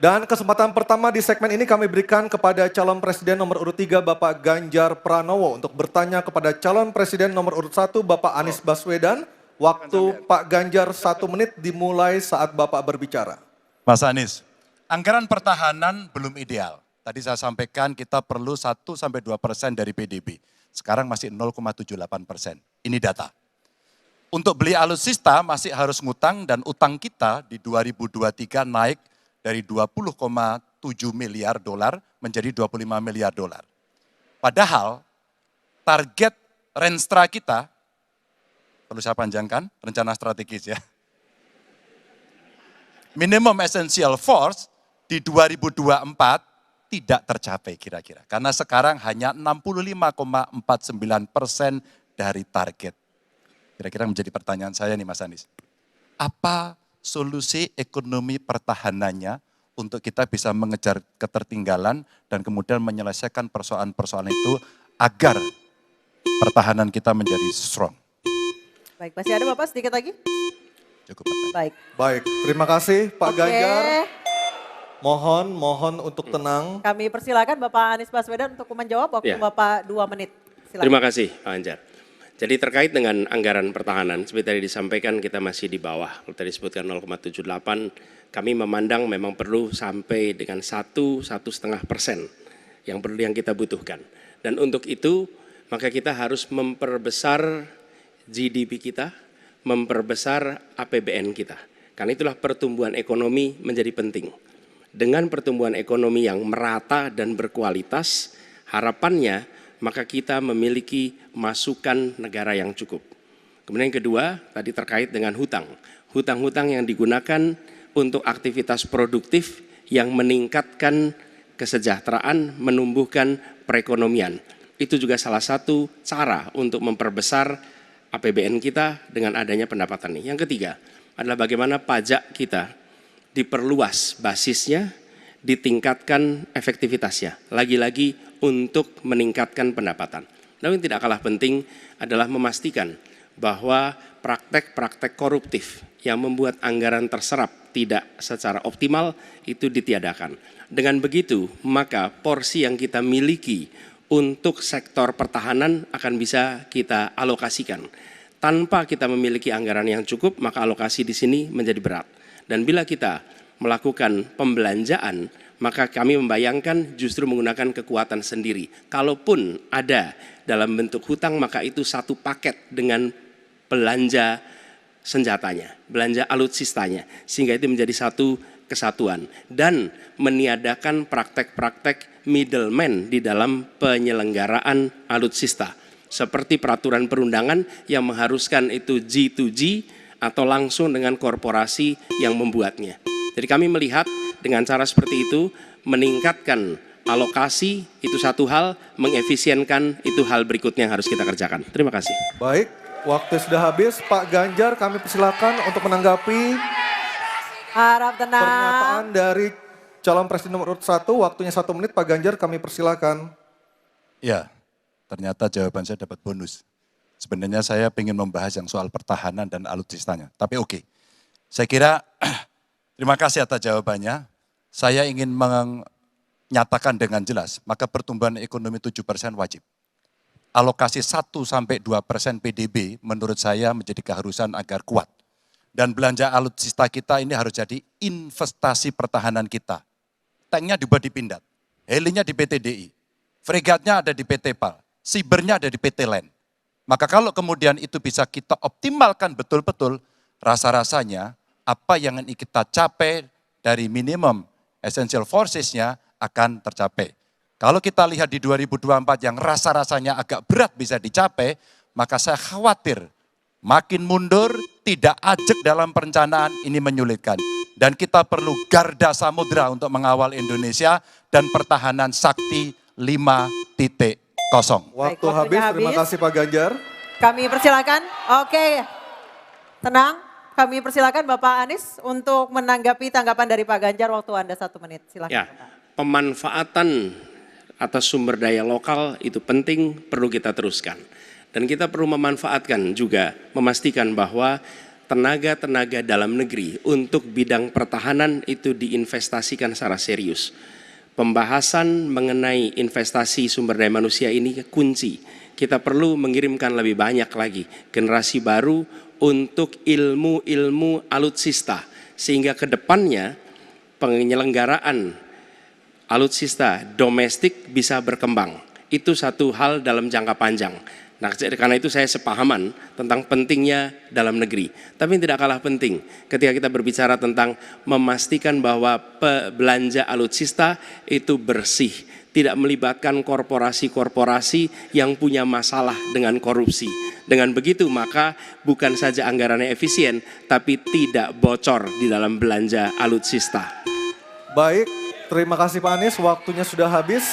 Dan kesempatan pertama di segmen ini kami berikan kepada calon presiden nomor urut 3 Bapak Ganjar Pranowo untuk bertanya kepada calon presiden nomor urut 1 Bapak Anies Baswedan. Waktu Pak Ganjar 1 menit dimulai saat Bapak berbicara. Mas Anies, anggaran pertahanan belum ideal. Tadi saya sampaikan kita perlu 1-2% dari PDB. Sekarang masih 0,78%. Ini data. Untuk beli alutsista masih harus ngutang dan utang kita di 2023 naik dari 20,7 miliar dolar menjadi 25 miliar dolar. Padahal target Renstra kita, perlu saya panjangkan, rencana strategis ya. Minimum essential force di 2024 tidak tercapai kira-kira. Karena sekarang hanya 65,49% dari target. Kira-kira menjadi pertanyaan saya nih Mas Anies. Apa solusi ekonomi pertahanannya untuk kita bisa mengejar ketertinggalan dan kemudian menyelesaikan persoalan-persoalan itu agar pertahanan kita menjadi strong? Baik, masih ada Bapak sedikit lagi? Cukup. Baik. Baik, terima kasih Pak Ganjar. Mohon untuk tenang. Kami persilakan Bapak Anies Baswedan untuk menjawab waktu Bapak 2 menit. Silakan. Terima kasih Pak Ganjar. Jadi terkait dengan anggaran pertahanan, seperti tadi disampaikan kita masih di bawah. Kalau tadi disebutkan 0,78, kami memandang memang perlu sampai dengan 1-1,5% yang kita butuhkan. Dan untuk itu maka kita harus memperbesar GDP kita, memperbesar APBN kita. Karena itulah pertumbuhan ekonomi menjadi penting. Dengan pertumbuhan ekonomi yang merata dan berkualitas, harapannya maka kita memiliki masukan negara yang cukup. Kemudian yang kedua, tadi terkait dengan hutang. Hutang-hutang yang digunakan untuk aktivitas produktif yang meningkatkan kesejahteraan, menumbuhkan perekonomian. Itu juga salah satu cara untuk memperbesar APBN kita dengan adanya pendapatan ini. Yang ketiga adalah bagaimana pajak kita diperluas basisnya, ditingkatkan efektivitasnya. Lagi-lagi untuk meningkatkan pendapatan. Namun yang tidak kalah penting adalah memastikan bahwa praktek-praktek koruptif yang membuat anggaran terserap tidak secara optimal itu ditiadakan. Dengan begitu, maka porsi yang kita miliki untuk sektor pertahanan akan bisa kita alokasikan. Tanpa kita memiliki anggaran yang cukup, maka alokasi di sini menjadi berat. Dan bila kita melakukan pembelanjaan, maka kami membayangkan justru menggunakan kekuatan sendiri. Kalaupun ada dalam bentuk hutang, maka itu satu paket dengan belanja senjatanya, belanja alutsistanya, sehingga itu menjadi satu kesatuan. Dan meniadakan praktek-praktek middleman di dalam penyelenggaraan alutsista. Seperti peraturan perundangan yang mengharuskan itu G2G atau langsung dengan korporasi yang membuatnya. Jadi kami melihat dengan cara seperti itu, meningkatkan alokasi itu satu hal, mengefisienkan itu hal berikutnya yang harus kita kerjakan. Terima kasih. Baik, waktu sudah habis. Pak Ganjar kami persilakan untuk menanggapi harap tenang. Pernyataan dari calon presiden nomor urut 1, waktunya 1 menit. Pak Ganjar kami persilakan. Ya, ternyata jawaban saya dapat bonus. Sebenarnya saya ingin membahas yang soal pertahanan dan alutsistanya, tapi oke. Saya kira terima kasih atas jawabannya. Saya ingin menyatakan dengan jelas, maka pertumbuhan ekonomi 7% wajib. Alokasi 1-2% PDB menurut saya menjadi keharusan agar kuat. Dan belanja alutsista kita ini harus jadi investasi pertahanan kita. Tanknya dibuat di Pindad, helinya di PT DI, fregatnya ada di PT PAL, sibernya ada di PT LEN. Maka kalau kemudian itu bisa kita optimalkan betul-betul, rasa-rasanya apa yang ingin kita capai dari minimum essential forces-nya akan tercapai. Kalau kita lihat di 2024 yang rasa-rasanya agak berat bisa dicapai, maka saya khawatir makin mundur, tidak ajak dalam perencanaan, ini menyulitkan. Dan kita perlu garda samudra untuk mengawal Indonesia dan pertahanan sakti 5.0. Waktu habis, terima kasih Pak Ganjar. Kami persilakan, oke, tenang. Kami persilakan Bapak Anies untuk menanggapi tanggapan dari Pak Ganjar, waktu Anda 1 menit. Silakan. Ya, pemanfaatan atas sumber daya lokal itu penting, perlu kita teruskan. Dan kita perlu memanfaatkan juga, memastikan bahwa tenaga-tenaga dalam negeri untuk bidang pertahanan itu diinvestasikan secara serius. Pembahasan mengenai investasi sumber daya manusia ini kunci. Kita perlu mengirimkan lebih banyak lagi generasi baru untuk ilmu-ilmu alutsista, sehingga ke depannya penyelenggaraan alutsista domestik bisa berkembang. Itu satu hal dalam jangka panjang. Nah, karena itu saya sepahaman tentang pentingnya dalam negeri. Tapi yang tidak kalah penting ketika kita berbicara tentang memastikan bahwa belanja alutsista itu bersih, tidak melibatkan korporasi-korporasi yang punya masalah dengan korupsi. Dengan begitu maka bukan saja anggarannya efisien, tapi tidak bocor di dalam belanja alutsista. Baik, terima kasih Pak Anies, waktunya sudah habis.